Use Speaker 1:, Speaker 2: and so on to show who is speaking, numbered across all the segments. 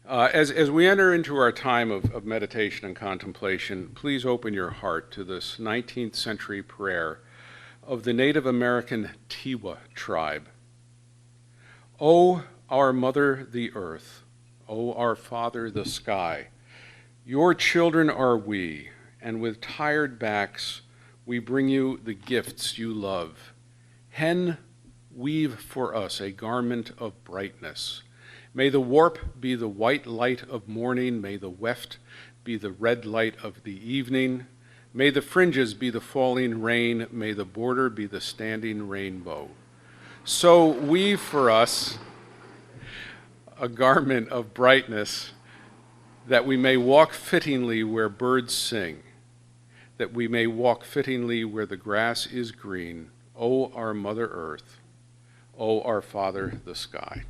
Speaker 1: As we enter into our time of meditation and contemplation, please open your heart to this 19th century prayer of the Native American Tiwa tribe. O our Mother, the Earth, O our Father, the Sky, your children are we, and with tired backs we bring you the gifts you love. Hen, weave for us a garment of brightness. May the warp be the white light of morning, may the weft be the red light of the evening, may the fringes be the falling rain, may the border be the standing rainbow. So weave for us a garment of brightness, that we may walk fittingly where birds sing, that we may walk fittingly where the grass is green, O our Mother Earth, O our Father the Sky.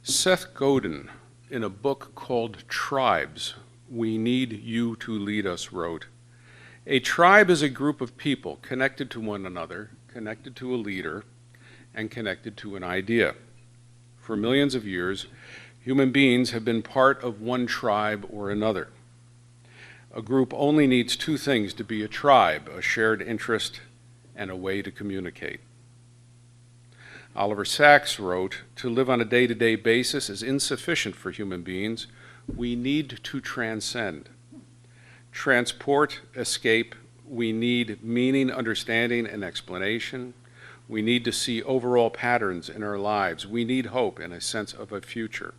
Speaker 1: Seth Godin, in a book called Tribes, We Need You to Lead Us, wrote, "A tribe is a group of people connected to one another, connected to a leader, and connected to an idea. For millions of years, human beings have been part of one tribe or another. A group only needs two things to be a tribe: a shared interest and a way to communicate." Oliver Sacks wrote, "To live on a day-to-day basis is insufficient for human beings. We need to transcend. Transport, escape, we need meaning, understanding, and explanation. We need to see overall patterns in our lives. We need hope and a sense of a future.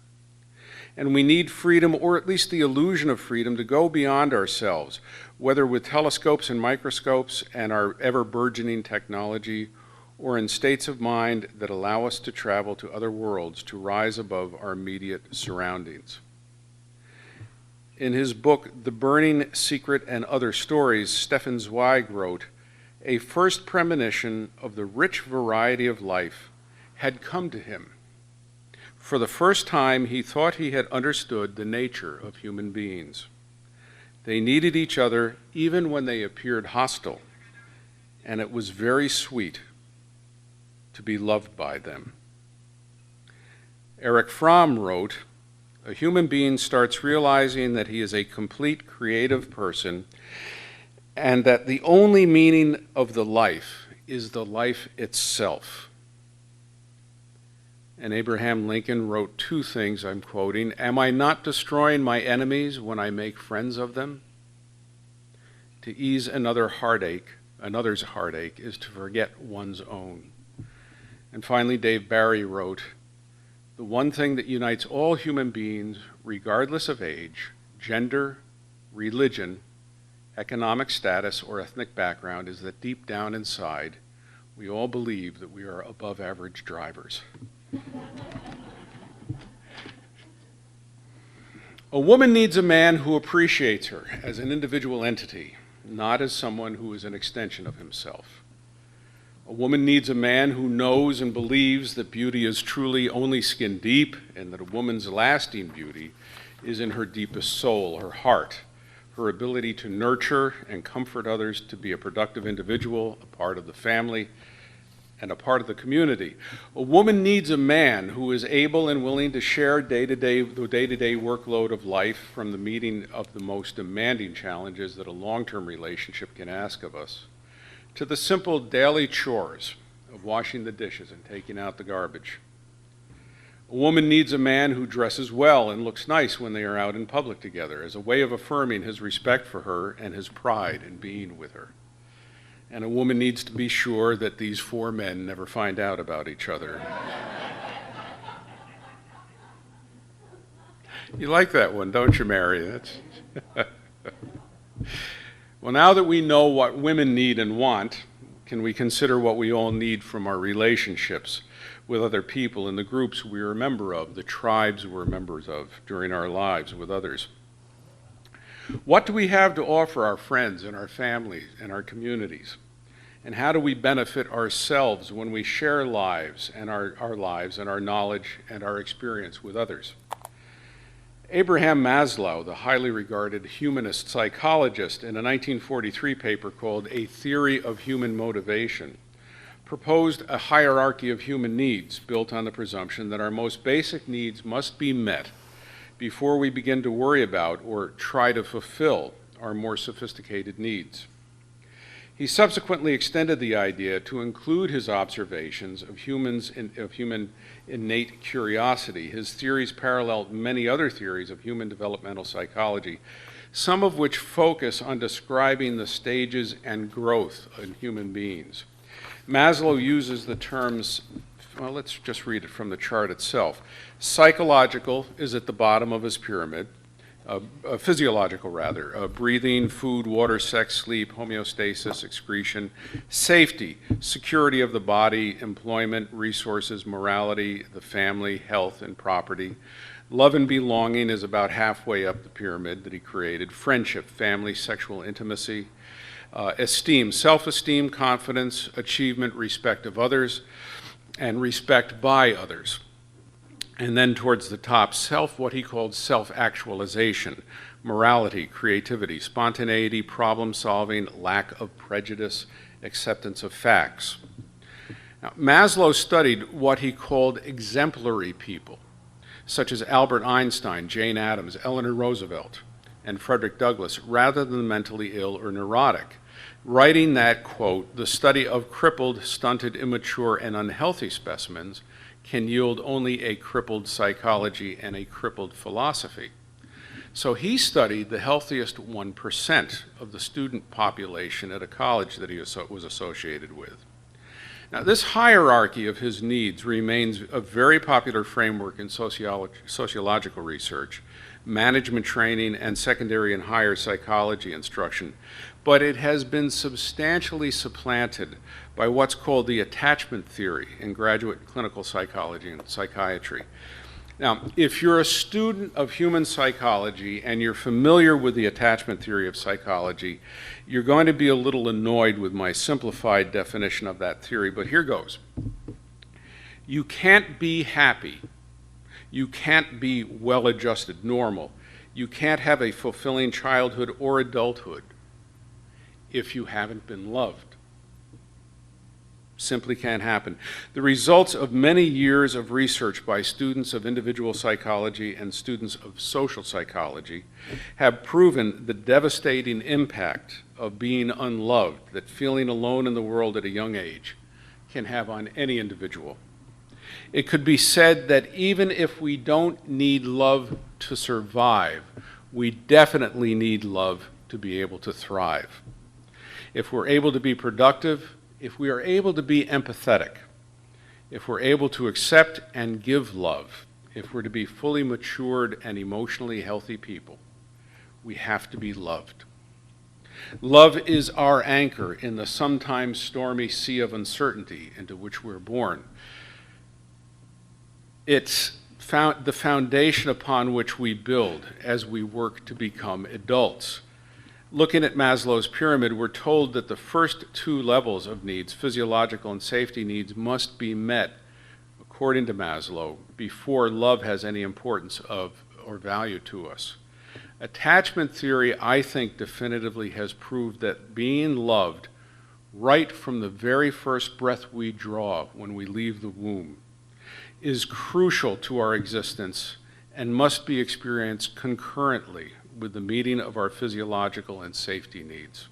Speaker 1: And we need freedom, or at least the illusion of freedom, to go beyond ourselves, whether with telescopes and microscopes and our ever-burgeoning technology, or in states of mind that allow us to travel to other worlds, to rise above our immediate surroundings." In his book, The Burning Secret and Other Stories, Stefan Zweig wrote, "A first premonition of the rich variety of life had come to him. For the first time, he thought he had understood the nature of human beings. They needed each other even when they appeared hostile, and it was very sweet to be loved by them." Erich Fromm wrote, "A human being starts realizing that he is a complete creative person and that the only meaning of the life is the life itself." And Abraham Lincoln wrote two things, I'm quoting, "Am I not destroying my enemies when I make friends of them? To ease another's heartache is to forget one's own." And finally, Dave Barry wrote, "The one thing that unites all human beings, regardless of age, gender, religion, economic status, or ethnic background, is that deep down inside, we all believe that we are above average drivers." A woman needs a man who appreciates her as an individual entity, not as someone who is an extension of himself. A woman needs a man who knows and believes that beauty is truly only skin deep, and that a woman's lasting beauty is in her deepest soul, her heart, her ability to nurture and comfort others, to be a productive individual, a part of the family, and a part of the community. A woman needs a man who is able and willing to share the day-to-day workload of life, from the meeting of the most demanding challenges that a long-term relationship can ask of us, to the simple daily chores of washing the dishes and taking out the garbage. A woman needs a man who dresses well and looks nice when they are out in public together, as a way of affirming his respect for her and his pride in being with her. And a woman needs to be sure that these four men never find out about each other. You like that one, don't you, Mary? That's Well, now that we know what women need and want, can we consider what we all need from our relationships with other people in the groups we are a member of, the tribes we're members of during our lives with others? What do we have to offer our friends and our families and our communities? And how do we benefit ourselves when we share lives and our lives and our knowledge and our experience with others? Abraham Maslow, the highly regarded humanist psychologist, in a 1943 paper called A Theory of Human Motivation, proposed a hierarchy of human needs built on the presumption that our most basic needs must be met before we begin to worry about or try to fulfill our more sophisticated needs. He subsequently extended the idea to include his observations of human innate curiosity. His theories parallel many other theories of human developmental psychology, some of which focus on describing the stages and growth in human beings. Maslow uses the terms, well, let's just read it from the chart itself. Psychological is at the bottom of his pyramid. Physiological rather, breathing, food, water, sex, sleep, homeostasis, excretion, safety, security of the body, employment, resources, morality, the family, health, and property. Love and belonging is about halfway up the pyramid that he created. Friendship, family, sexual intimacy, esteem, self-esteem, confidence, achievement, respect of others, and respect by others. And then towards the top, what he called self-actualization, morality, creativity, spontaneity, problem-solving, lack of prejudice, acceptance of facts. Now, Maslow studied what he called exemplary people, such as Albert Einstein, Jane Addams, Eleanor Roosevelt, and Frederick Douglass, rather than the mentally ill or neurotic, writing that, quote, the study of crippled, stunted, immature, and unhealthy specimens can yield only a crippled psychology and a crippled philosophy. So he studied the healthiest 1% of the student population at a college that he was associated with. Now, this hierarchy of his needs remains a very popular framework in sociological research, management training, and secondary and higher psychology instruction, but it has been substantially supplanted by what's called the attachment theory in graduate clinical psychology and psychiatry. Now, if you're a student of human psychology and you're familiar with the attachment theory of psychology, you're going to be a little annoyed with my simplified definition of that theory, but here goes. You can't be happy. You can't be well-adjusted, normal. You can't have a fulfilling childhood or adulthood if you haven't been loved. Simply can't happen. The results of many years of research by students of individual psychology and students of social psychology have proven the devastating impact of being unloved, that feeling alone in the world at a young age can have on any individual. It could be said that even if we don't need love to survive, we definitely need love to be able to thrive. If we're able to be productive, if we are able to be empathetic, if we're able to accept and give love, if we're to be fully matured and emotionally healthy people, we have to be loved. Love is our anchor in the sometimes stormy sea of uncertainty into which we're born. It's the foundation upon which we build as we work to become adults. Looking at Maslow's pyramid, we're told that the first two levels of needs, physiological and safety needs, must be met, according to Maslow, before love has any importance or value to us. Attachment theory, I think, definitively has proved that being loved right from the very first breath we draw when we leave the womb is crucial to our existence and must be experienced concurrently with the meeting of our physiological and safety needs.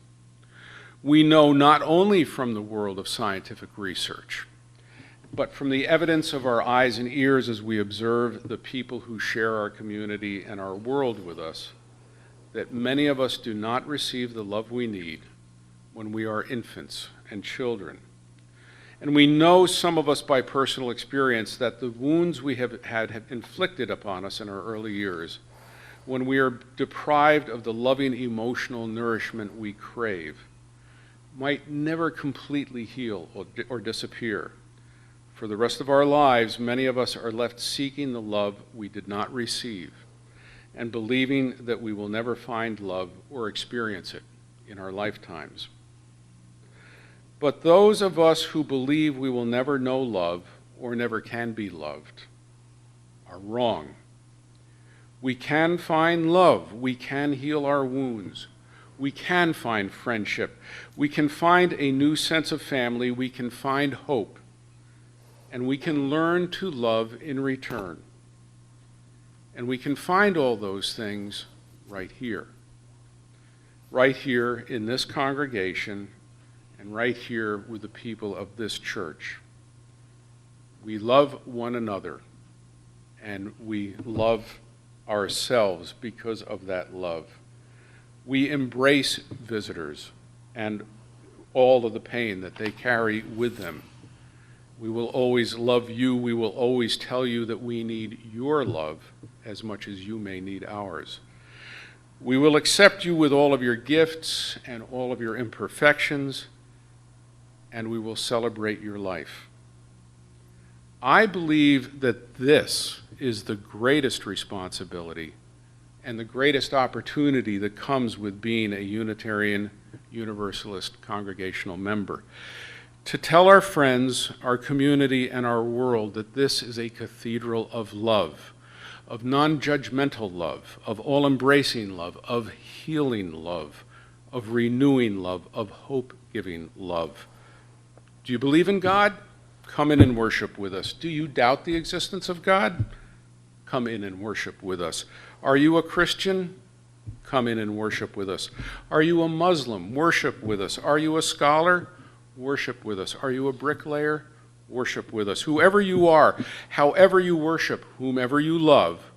Speaker 1: We know not only from the world of scientific research, but from the evidence of our eyes and ears as we observe the people who share our community and our world with us, that many of us do not receive the love we need when we are infants and children. And we know, some of us by personal experience, that the wounds we have inflicted upon us in our early years, when we are deprived of the loving emotional nourishment we crave, might never completely heal or disappear. For the rest of our lives, many of us are left seeking the love we did not receive and believing that we will never find love or experience it in our lifetimes. But those of us who believe we will never know love or never can be loved are wrong. We can find love. We can heal our wounds. We can find friendship. We can find a new sense of family. We can find hope. And we can learn to love in return. And we can find all those things right here in this congregation, and right here with the people of this church. We love one another, and we love ourselves because of that love. We embrace visitors and all of the pain that they carry with them. We will always love you. We will always tell you that we need your love as much as you may need ours. We will accept you with all of your gifts and all of your imperfections, and we will celebrate your life. I believe that this is the greatest responsibility and the greatest opportunity that comes with being a Unitarian Universalist congregational member. To tell our friends, our community, and our world that this is a cathedral of love, of non-judgmental love, of all-embracing love, of healing love, of renewing love, of hope-giving love. Do you believe in God? Come in and worship with us. Do you doubt the existence of God? Come in and worship with us. Are you a Christian? Come in and worship with us. Are you a Muslim? Worship with us. Are you a scholar? Worship with us. Are you a bricklayer? Worship with us. Whoever you are, however you worship, whomever you love,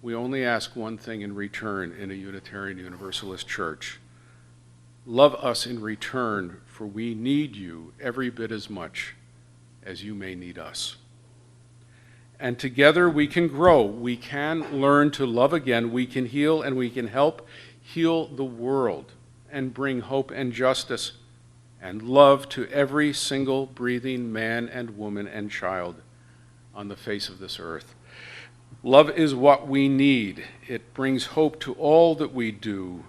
Speaker 1: we only ask one thing in return in a Unitarian Universalist church. Love us in return, for we need you every bit as much as you may need us. And together we can grow. We can learn to love again. We can heal, and we can help heal the world and bring hope and justice and love to every single breathing man and woman and child on the face of this earth. Love is what we need. It brings hope to all that we do,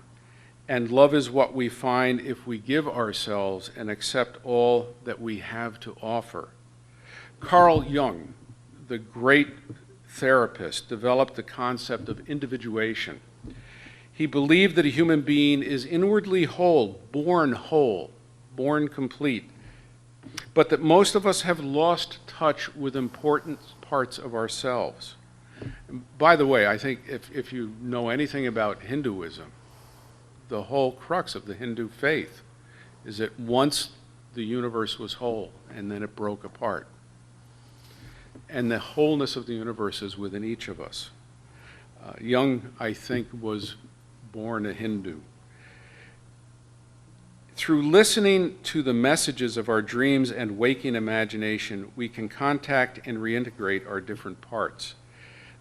Speaker 1: and love is what we find if we give ourselves and accept all that we have to offer. Carl Jung, the great therapist, developed the concept of individuation. He believed that a human being is inwardly whole, born complete, but that most of us have lost touch with important parts of ourselves. And by the way, I think if you know anything about Hinduism, the whole crux of the Hindu faith is that once the universe was whole and then it broke apart. And the wholeness of the universe is within each of us. Jung, I think, was born a Hindu. Through listening to the messages of our dreams and waking imagination, we can contact and reintegrate our different parts.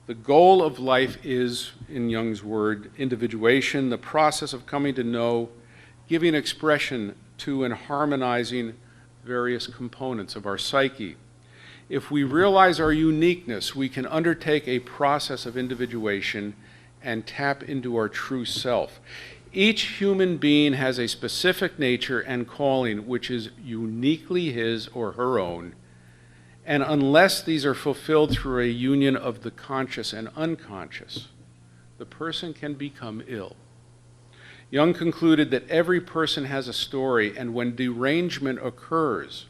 Speaker 1: The goal of life is, in Jung's word, individuation, the process of coming to know, giving expression to, and harmonizing various components of our psyche. If we realize our uniqueness, we can undertake a process of individuation and tap into our true self. Each human being has a specific nature and calling which is uniquely his or her own, and unless these are fulfilled through a union of the conscious and unconscious, the person can become ill. Jung concluded that every person has a story, and when derangement occurs,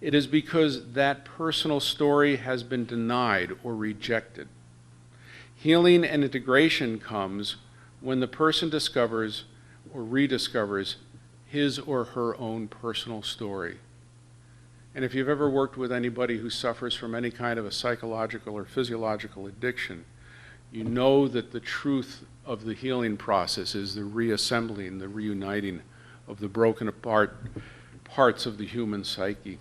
Speaker 1: it is because that personal story has been denied or rejected. Healing and integration comes when the person discovers or rediscovers his or her own personal story. And if you've ever worked with anybody who suffers from any kind of a psychological or physiological addiction, you know that the truth of the healing process is the reassembling, the reuniting of the broken apart parts of the human psyche.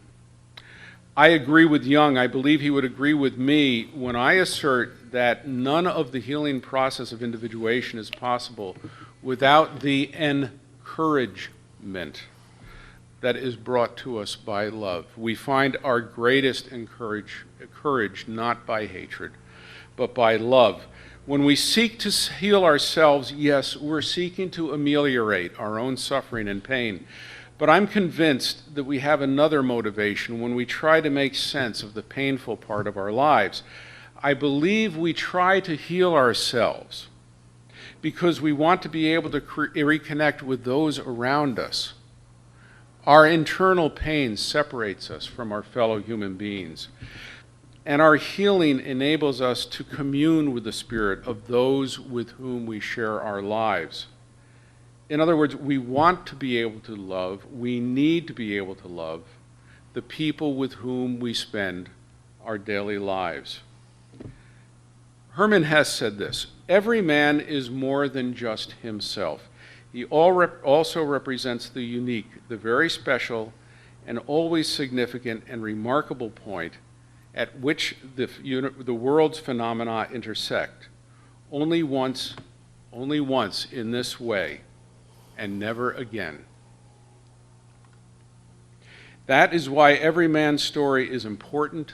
Speaker 1: I agree with Jung. I believe he would agree with me when I assert that none of the healing process of individuation is possible without the encouragement that is brought to us by love. We find our greatest courage not by hatred, but by love. When we seek to heal ourselves, yes, we're seeking to ameliorate our own suffering and pain. But I'm convinced that we have another motivation when we try to make sense of the painful part of our lives. I believe we try to heal ourselves because we want to be able to reconnect with those around us. Our internal pain separates us from our fellow human beings, and our healing enables us to commune with the spirit of those with whom we share our lives. In other words, we want to be able to love, we need to be able to love the people with whom we spend our daily lives. Hermann Hesse said this: "Every man is more than just himself. He also represents the unique, the very special, and always significant and remarkable point at which the world's phenomena intersect. Only once in this way, and never again." That is why every man's story is important,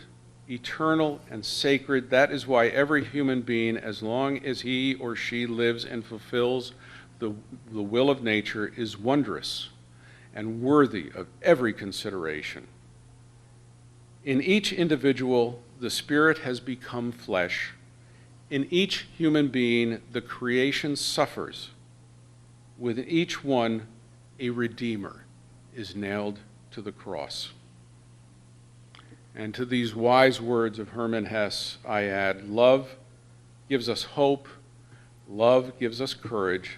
Speaker 1: eternal, and sacred. That is why every human being, as long as he or she lives and fulfills the will of nature, is wondrous and worthy of every consideration. In each individual, the Spirit has become flesh. In each human being, the creation suffers. Within each one, a Redeemer is nailed to the cross. And to these wise words of Hermann Hesse, I add, love gives us hope, love gives us courage,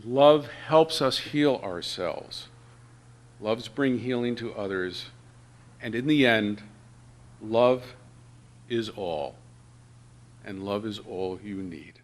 Speaker 1: love helps us heal ourselves, loves bring healing to others, and in the end, love is all, and love is all you need.